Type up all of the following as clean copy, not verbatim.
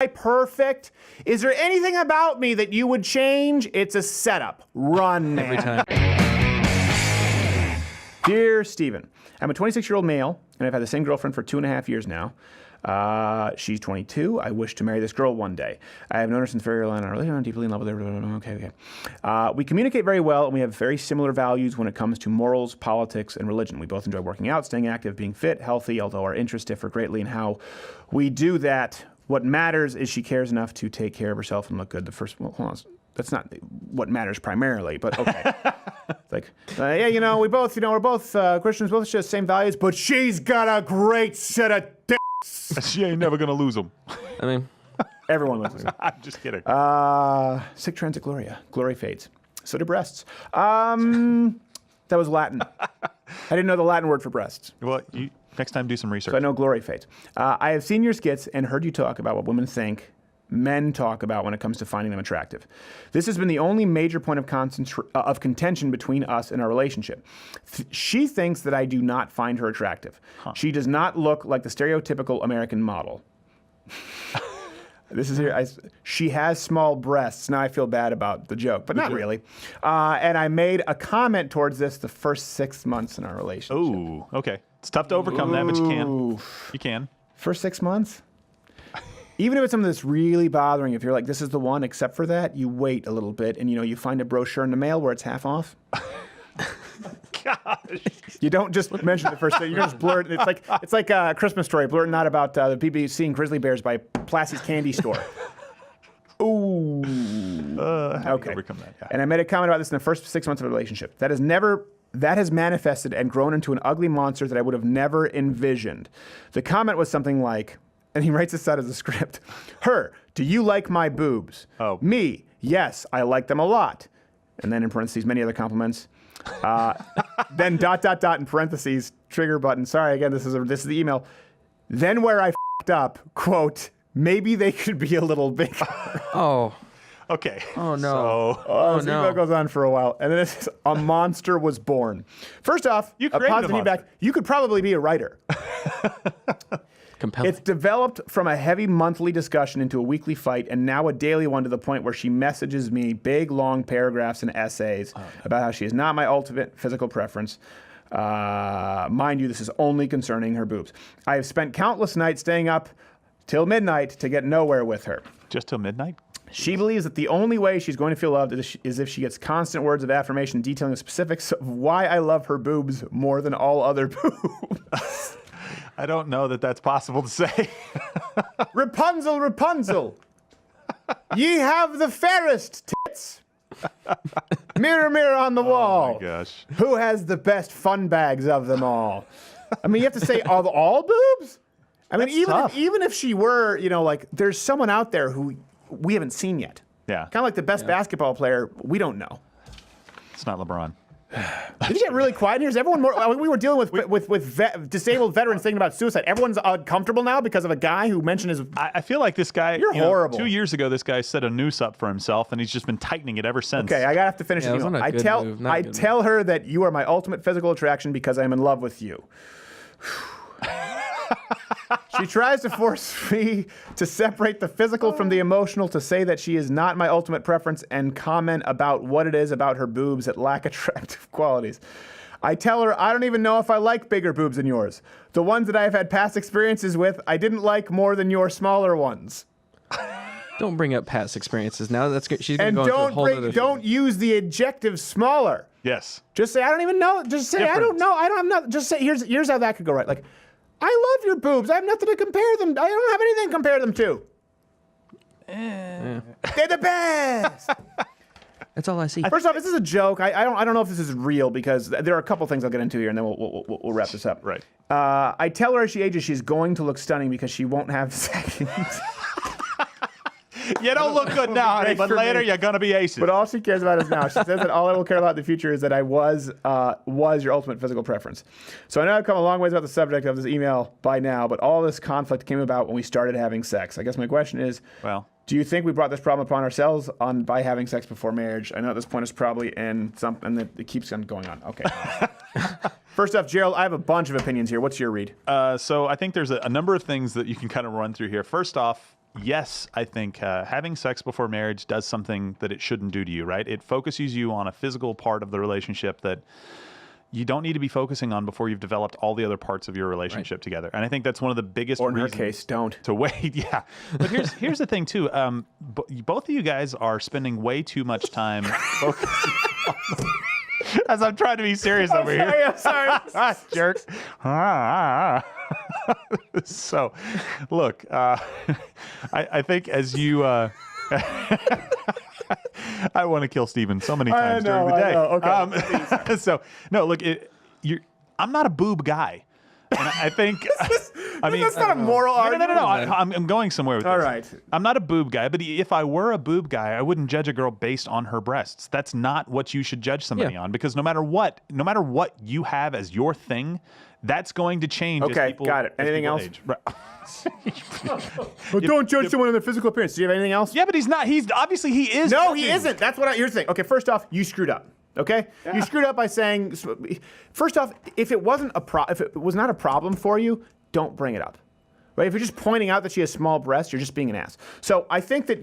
perfect? Is there anything about me that you would change? It's a setup. Run, man. Every time. Dear Steven, I'm a 26-year-old male, and I've had the same girlfriend for 2.5 years now. She's 22. I wish to marry this girl one day. I have known her since very early on. I'm really deeply in love with her. Okay. We communicate very well, and we have very similar values when it comes to morals, politics, and religion. We both enjoy working out, staying active, being fit, healthy, although our interests differ greatly in how we do that. What matters is she cares enough to take care of herself and look good. Well, hold on. That's not what matters primarily, but okay. It's like, yeah, we're both Christians, both share the same values, but she's got a great set of dicks. She ain't never gonna lose them. I mean, everyone loses them. I'm just kidding. Sic transit gloria. Glory fades. So do breasts. That was Latin. I didn't know the Latin word for breasts. Well, next time do some research. So I know glory fades. I have seen your skits and heard you talk about what women think men talk about when it comes to finding them attractive. This has been the only major point of contention between us in our relationship. She thinks that I do not find her attractive. Huh. She does not look like the stereotypical American model. This is here. She has small breasts. Now I feel bad about the joke, but not really. And I made a comment towards this the first 6 months in our relationship. Ooh, okay. It's tough to overcome that, but you can. You can. First 6 months? Even if it's something that's really bothering you, if you're like, this is the one, except for that, you wait a little bit and, you find a brochure in the mail where it's half off. Gosh. You don't just mention the first thing. You just blurt. It's like a Christmas Story, blurting out about the people seeing grizzly bears by Plassy's candy store. Ooh. Okay. Overcome that. Yeah. And I made a comment about this in the first 6 months of a relationship. That has manifested and grown into an ugly monster that I would have never envisioned. The comment was something like, and he writes this out as a script. Her, do you like my boobs? Oh. Me, yes, I like them a lot. And then in parentheses, many other compliments. Then ... in parentheses, trigger button. Sorry, again, this is the email. Then where I f***ed up, quote, maybe they could be a little bigger. Oh. Okay. Oh, no. This email goes on for a while. And then it says, a monster was born. First off, you a positive feedback. You could probably be a writer. Compelling. It's developed from a heavy monthly discussion into a weekly fight and now a daily one to the point where she messages me big, long paragraphs and essays about how she is not my ultimate physical preference. Mind you, this is only concerning her boobs. I have spent countless nights staying up till midnight to get nowhere with her. Just till midnight? She believes that the only way she's going to feel loved is if she gets constant words of affirmation detailing the specifics of why I love her boobs more than all other boobs. I don't know that that's possible to say. Rapunzel, Rapunzel, ye have the fairest tits. Mirror, mirror on the wall. Oh my gosh. Who has the best fun bags of them all? I mean, you have to say all boobs? I mean, even if she were, there's someone out there who we haven't seen yet. Yeah. Kind of like the best basketball player, we don't know. It's not LeBron. Did you get really quiet in here? Is everyone more? We were dealing with disabled veterans thinking about suicide. Everyone's uncomfortable now because of a guy who mentioned his. I feel like this guy. You're horrible. 2 years ago, this guy set a noose up for himself, and he's just been tightening it ever since. Okay, I gotta have to finish. I tell her that you are my ultimate physical attraction because I am in love with you. She tries to force me to separate the physical from the emotional, to say that she is not my ultimate preference and comment about what it is about her boobs that lack attractive qualities. I tell her I don't even know if I like bigger boobs than yours. The ones that I have had past experiences with, I didn't like more than your smaller ones. Don't bring up past experiences now. She's going to go into a whole other thing. Don't use the adjective smaller. Yes. Just say I don't even know. Just say I don't know. I'm not. Just say here's how that could go right. Like, I love your boobs. I have nothing to compare them. I don't have anything to compare them to. They're the best. That's all I see. First off, this is a joke. I don't know if this is real because there are a couple things I'll get into here, and then we'll wrap this up. Right. I tell her as she ages, she's going to look stunning because she won't have seconds. You don't look good now, honey, but later you're going to be aces. But all she cares about is now. She says that all I will care about in the future is that I was your ultimate physical preference. So I know I've come a long ways about the subject of this email by now, but all this conflict came about when we started having sex. I guess my question is, do you think we brought this problem upon ourselves by having sex before marriage? I know at this point it's probably in something that it keeps on going on. Okay. First off, Gerald, I have a bunch of opinions here. What's your read? So I think there's a number of things that you can kind of run through here. First off, yes, I think having sex before marriage does something that it shouldn't do to you, right? It focuses you on a physical part of the relationship that you don't need to be focusing on before you've developed all the other parts of your relationship together. And I think that's one of the biggest Or in her reasons case, don't. to wait. Yeah. But here's the thing too. Both of you guys are spending way too much time focusing on as I'm trying to be serious over here. I'm sorry. Jerks. So, look, I think as you... I want to kill Steven so many times during the day. Okay. So, no, look, I'm not a boob guy. And I think... I mean, that's not a moral argument. No. I'm going somewhere with this. All right. I'm not a boob guy, but if I were a boob guy, I wouldn't judge a girl based on her breasts. That's not what you should judge somebody on, because no matter what you have as your thing, that's going to change. Okay, as people, got it. Anything else? Age. Right. Well, don't judge someone on their physical appearance. Do you have anything else? Yeah, but he's not. He's obviously he is. No, judging. he isn't. That's what here's the thing. Okay, first off, you screwed up. Okay, you screwed up by saying. First off, if it was not a problem for you, don't bring it up. Right? If you're just pointing out that she has small breasts, you're just being an ass. So I think that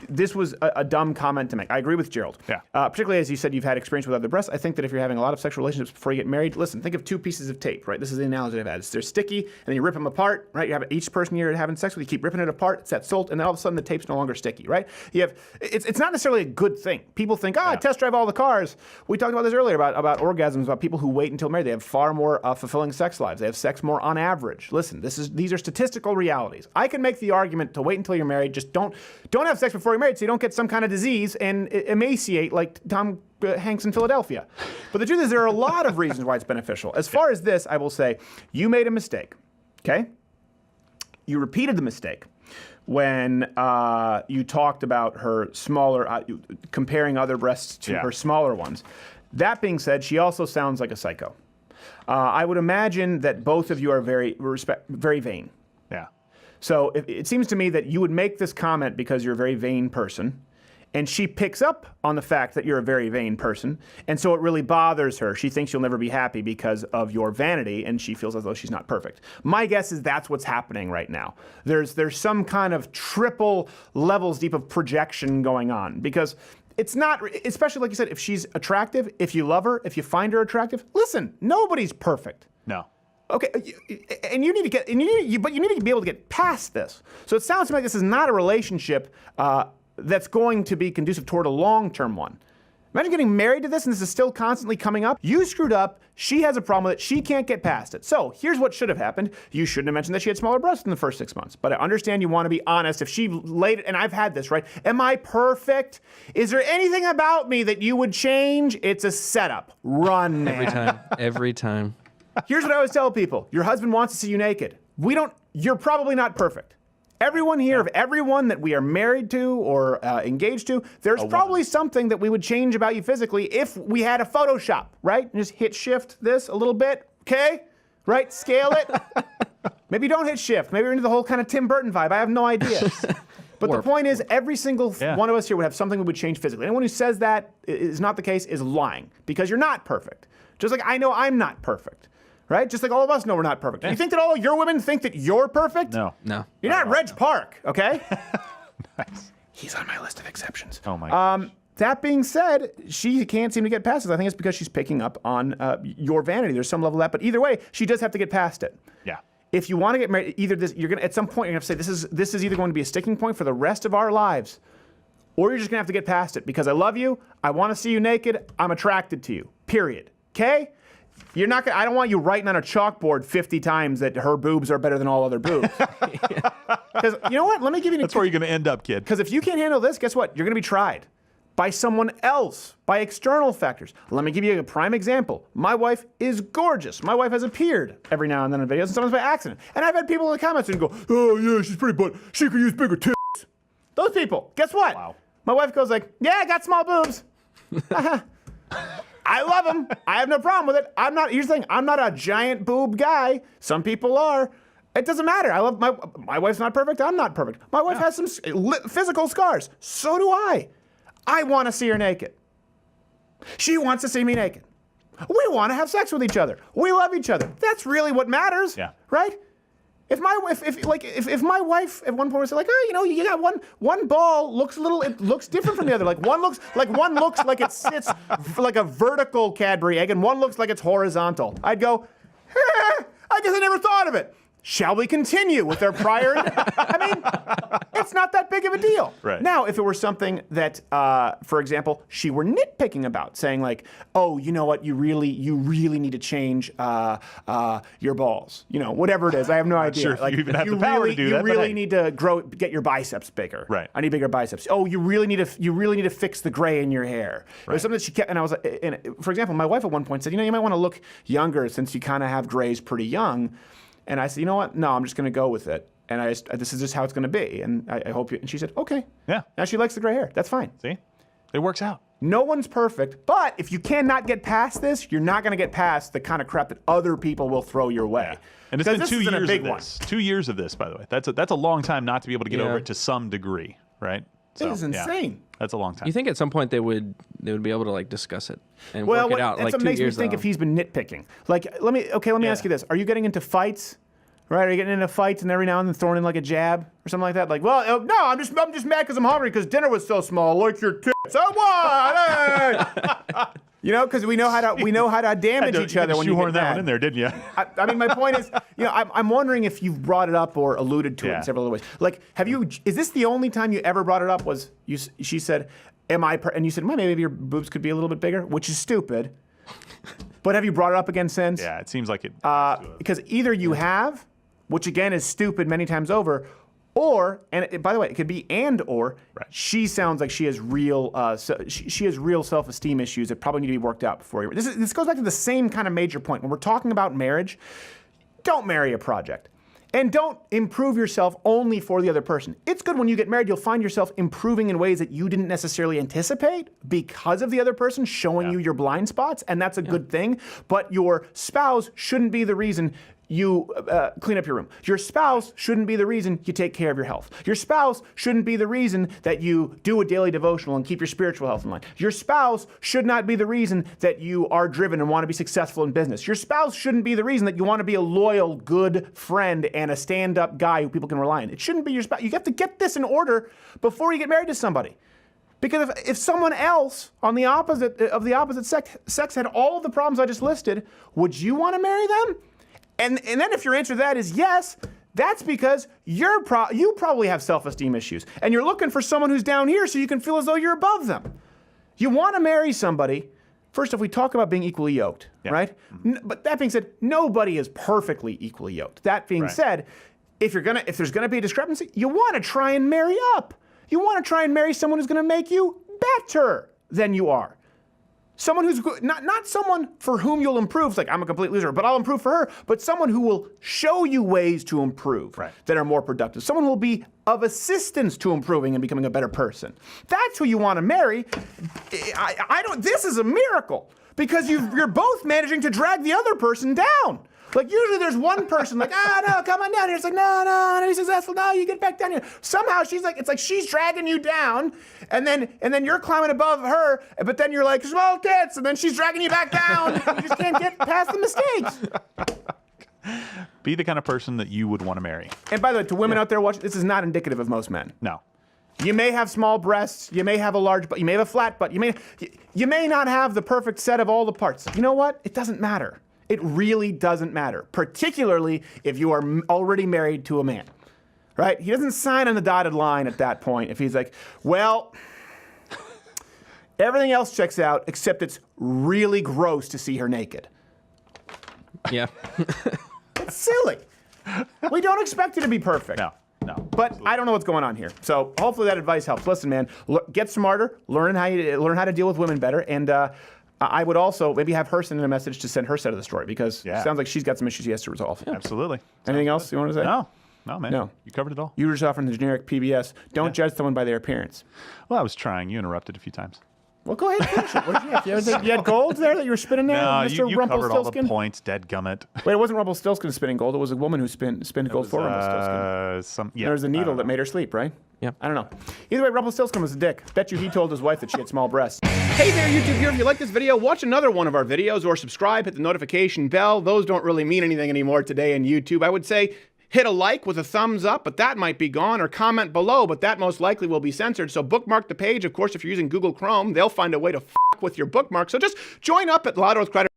this was a dumb comment to make. I agree with Gerald. Yeah. Particularly as you said, you've had experience with other breasts. I think that if you're having a lot of sexual relationships before you get married, listen, think of two pieces of tape, right? This is the analogy I've had. They're sticky, and then you rip them apart, right? You have each person you're having sex with, you keep ripping it apart, it's that salt, and then all of a sudden the tape's no longer sticky, right? It's not necessarily a good thing. People think, I test drive all the cars. We talked about this earlier about orgasms, about people who wait until married. They have far more fulfilling sex lives. They have sex more on average. Listen, these are statistical realities. I can make the argument to wait until you're married. Just don't have sex before you're married, so you don't get some kind of disease and emaciate like Tom Hanks in Philadelphia. But the truth is, there are a lot of reasons why it's beneficial. As far as this, I will say, you made a mistake. Okay, you repeated the mistake when you talked about her smaller, comparing other breasts to her smaller ones. That being said, she also sounds like a psycho. I would imagine that both of you are very vain. Yeah. So it seems to me that you would make this comment because you're a very vain person, and she picks up on the fact that you're a very vain person, and so it really bothers her. She thinks you'll never be happy because of your vanity, and she feels as though she's not perfect. My guess is that's what's happening right now. There's some kind of triple levels deep of projection going on, because it's not, especially like you said, if she's attractive, if you love her, if you find her attractive, listen, nobody's perfect. No. Okay, and you need to be able to get past this. So it sounds to me like this is not a relationship that's going to be conducive toward a long-term one. Imagine getting married to this and this is still constantly coming up. You screwed up. She has a problem with it. She can't get past it. So here's what should have happened. You shouldn't have mentioned that she had smaller breasts in the first 6 months. But I understand you want to be honest. If she laid it, and I've had this, right? Am I perfect? Is there anything about me that you would change? It's a setup. Run, man. Every time. Here's what I always tell people. Your husband wants to see you naked. You're probably not perfect. Everyone here, of everyone that we are married to or engaged to, there's probably something that we would change about you physically if we had a Photoshop, right? And just hit shift this a little bit, okay? Right, scale it. Maybe don't hit shift. Maybe you're into the whole kind of Tim Burton vibe. I have no idea. But the point is, every single one of us here would have something we would change physically. Anyone who says that is not the case is lying, because you're not perfect. Just like I know I'm not perfect. Right? Just like all of us know we're not perfect. You think that all your women think that you're perfect? No. You're not Reg Park, okay? Nice. He's on my list of exceptions. Oh my gosh. That being said, she can't seem to get past it. I think it's because she's picking up on your vanity. There's some level of that, but either way, she does have to get past it. Yeah. If you want to get married, at some point you're gonna have to say this is either going to be a sticking point for the rest of our lives, or you're just gonna have to get past it because I love you, I want to see you naked, I'm attracted to you. Period. Okay? You're not gonna, I don't want you writing on a chalkboard 50 times that her boobs are better than all other boobs. Because you know what? Let me give you an That's where you're going to end up, kid. Because if you can't handle this, guess what? You're going to be tried by someone else, by external factors. Let me give you a prime example. My wife is gorgeous. My wife has appeared every now and then in videos, and sometimes by accident. And I've had people in the comments and go, oh yeah, she's pretty, but she could use bigger tits. Those people, guess what? Wow. My wife goes like, yeah, I got small boobs. I love them. I have no problem with it. Here's the thing. I'm not a giant boob guy. Some people are. It doesn't matter. I love my wife's not perfect. I'm not perfect. My wife has some physical scars. So do I. I want to see her naked. She wants to see me naked. We want to have sex with each other. We love each other. That's really what matters. Yeah. Right? If my wife at one point was like, oh, you know, you got one ball it looks different from the other. One looks like it sits like a vertical Cadbury egg, and one looks like it's horizontal. I'd go, I guess I never thought of it. Shall we continue with our prior? I mean, it's not that big of a deal. Right. Now, if it were something that, for example, she were nitpicking about, saying like, "Oh, you know what? You really need to change your balls. You know, whatever it is. I have no idea. Sure, like, you even have the power to do that. You really need to get your biceps bigger. Right. I need bigger biceps. Oh, you really need to fix the gray in your hair. Right. It was something that she kept, and I was like, and for example, my wife at one point said, you know, you might want to look younger since you kind of have grays pretty young. And I said, you know what? No, I'm just going to go with it. And this is just how it's going to be. And I hope you. And she said, okay. Yeah. Now she likes the gray hair. That's fine. See, it works out. No one's perfect, but if you cannot get past this, you're not going to get past the kind of crap that other people will throw your way. Yeah. And it's been 2 years of one. this. 2 years of this, by the way. That's a long time not to be able to get over it to some degree, right? So, this is insane. That's a long time. You think at some point they would be able to like discuss it and well, work it out? That's Like what 2 makes me years think though. if he's been nitpicking. Like, let me ask you this: are you getting into fights? Right? Are you getting into fights and every now and then throwing in like a jab or something like that? Like, well, no, I'm just mad because I'm hungry because dinner was so small. Like your tits. I won. You know, because we know how to damage each other when you shoehorn get that mad. one in there, didn't you? I mean, my point is, you know, I'm wondering if you've brought it up or alluded to it in several other ways. Like, is this the only time you ever brought it up? Was she said, and you said, well, maybe your boobs could be a little bit bigger, which is stupid. But have you brought it up again since? Yeah, it seems like it. Because either you have, which again is stupid many times over, or, and by the way, it could be or, right. She sounds like she has real she has real self-esteem issues that probably need to be worked out before you. This goes back to the same kind of major point. When we're talking about marriage, don't marry a project. And don't improve yourself only for the other person. It's good when you get married, you'll find yourself improving in ways that you didn't necessarily anticipate because of the other person showing you your blind spots, and that's a good thing. But your spouse shouldn't be the reason you clean up your room. Your spouse shouldn't be the reason you take care of your health. Your spouse shouldn't be the reason that you do a daily devotional and keep your spiritual health in line. Your spouse should not be the reason that you are driven and want to be successful in business. Your spouse shouldn't be the reason that you want to be a loyal, good friend and a stand-up guy who people can rely on. It shouldn't be your spouse. You have to get this in order before you get married to somebody. Because if someone else on the opposite sex had all of the problems I just listed, would you want to marry them? And then if your answer to that is yes, that's because you probably have self-esteem issues. And you're looking for someone who's down here so you can feel as though you're above them. You want to marry somebody. First, if we talk about being equally yoked, right? But that being said, nobody is perfectly equally yoked. That being said, if there's gonna be a discrepancy, you want to try and marry up. You want to try and marry someone who's going to make you better than you are. Someone who's not someone for whom you'll improve. It's like, I'm a complete loser, but I'll improve for her. But someone who will show you ways to improve that are more productive. Someone who will be of assistance to improving and becoming a better person. That's who you want to marry. This is a miracle because you're both managing to drag the other person down. Like usually there's one person like, no, come on down here. It's like, no, be successful. No, you get back down here. Somehow it's like she's dragging you down, and then you're climbing above her, but then you're like, small tits, and then she's dragging you back down. You just can't get past the mistakes. Be the kind of person that you would want to marry. And by the way, to women out there watching, this is not indicative of most men. No. You may have small breasts, you may have a large butt, you may have a flat butt, you may not have the perfect set of all the parts. You know what? It doesn't matter. It really doesn't matter, particularly if you are already married to a man, right? He doesn't sign on the dotted line at that point if he's like, well, everything else checks out except it's really gross to see her naked. Yeah. It's silly. We don't expect you to be perfect. No. But absolutely. I don't know what's going on here. So hopefully that advice helps. Listen, man, get smarter, learn how to deal with women better, and I would also maybe have her send in a message to send her side of the story because it sounds like she's got some issues she has to resolve. Yeah. Absolutely. Anything else you want to say? No, man. No. You covered it all. You were just offering the generic PBS. Don't judge someone by their appearance. Well, I was trying. You interrupted a few times. Well, go ahead and finish it. What did you have? You had golds there that you were spinning there? No, Mr. you covered all the Rumpelstiltskin? points, dadgummit. Wait, it wasn't Rumpelstiltskin spinning gold. It was a woman who spinned gold for Rumpelstiltskin. There was a needle that made her sleep, right? Yeah. I don't know. Either way, Rumpelstiltskin was a dick. Bet you he told his wife that she had small breasts. Hey there, YouTube viewer. If you like this video, watch another one of our videos or subscribe, hit the notification bell. Those don't really mean anything anymore today in YouTube. I would say Hit a like with a thumbs up, but that might be gone, or comment below, but that most likely will be censored. So bookmark the page. Of course, if you're using Google Chrome, they'll find a way to fuck with your bookmark. So just join up at Loud Earth Credit.